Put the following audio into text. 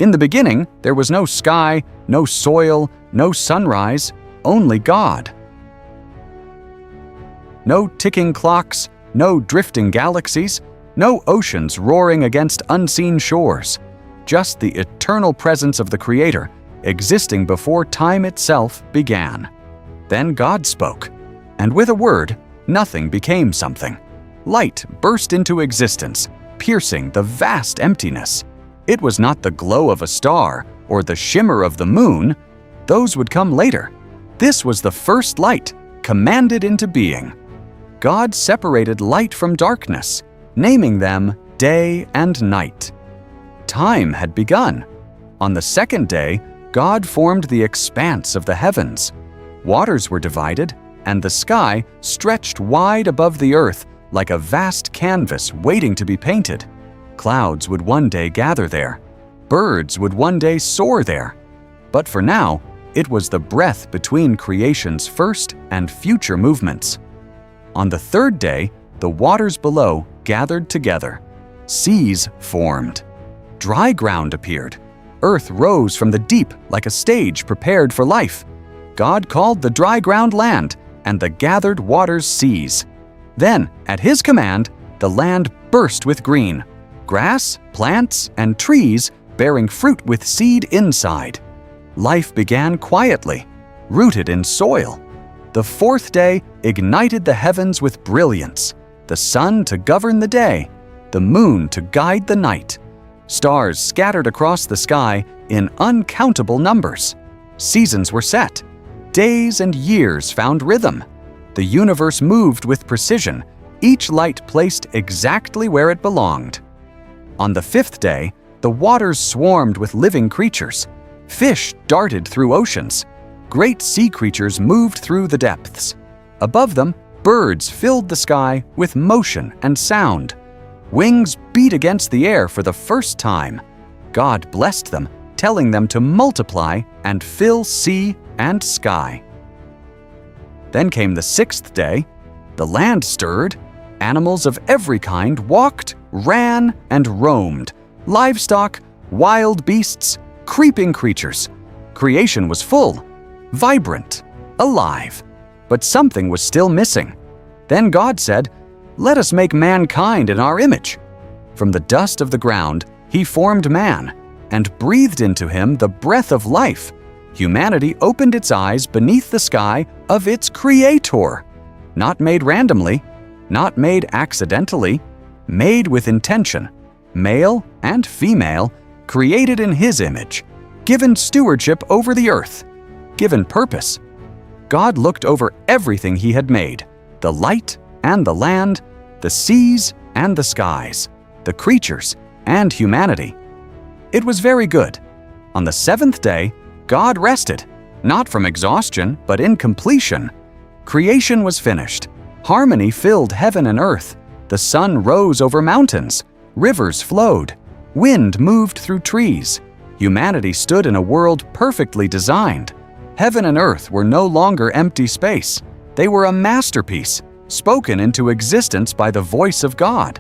In the beginning, there was no sky, no soil, no sunrise, only God. No ticking clocks, no drifting galaxies, no oceans roaring against unseen shores. Just the eternal presence of the Creator, existing before time itself began. Then God spoke, and with a word, nothing became something. Light burst into existence, piercing the vast emptiness. It was not the glow of a star or the shimmer of the moon. Those would come later. This was the first light, commanded into being. God separated light from darkness, naming them day and night. Time had begun. On the second day, God formed the expanse of the heavens. Waters were divided, and the sky stretched wide above the earth like a vast canvas waiting to be painted. Clouds would one day gather there. Birds would one day soar there. But for now, it was the breath between creation's first and future movements. On the third day, the waters below gathered together. Seas formed. Dry ground appeared. Earth rose from the deep like a stage prepared for life. God called the dry ground land, and the gathered waters seas. Then, at His command, the land burst with green, grass, plants, and trees bearing fruit with seed inside. Life began quietly, rooted in soil. The fourth day ignited the heavens with brilliance, the sun to govern the day, the moon to guide the night. Stars scattered across the sky in uncountable numbers. Seasons were set. Days and years found rhythm. The universe moved with precision, each light placed exactly where it belonged. On the fifth day, the waters swarmed with living creatures. Fish darted through oceans. Great sea creatures moved through the depths. Above them, birds filled the sky with motion and sound. Wings beat against the air for the first time. God blessed them, telling them to multiply and fill sea and sky. Then came the sixth day. The land stirred. Animals of every kind walked, ran, and roamed. Livestock, wild beasts, creeping creatures. Creation was full, vibrant, alive. But something was still missing. Then God said, "Let us make mankind in our image." From the dust of the ground, He formed man and breathed into him the breath of life. Humanity opened its eyes beneath the sky of its Creator. Not made randomly, not made accidentally, made with intention, male and female, created in His image, given stewardship over the earth, given purpose. God looked over everything He had made, the light and the land, the seas and the skies, the creatures and humanity. It was very good. On the seventh day, God rested, not from exhaustion, but in completion. Creation was finished. Harmony filled heaven and earth. The sun rose over mountains. Rivers flowed. Wind moved through trees. Humanity stood in a world perfectly designed. Heaven and earth were no longer empty space. They were a masterpiece, spoken into existence by the voice of God.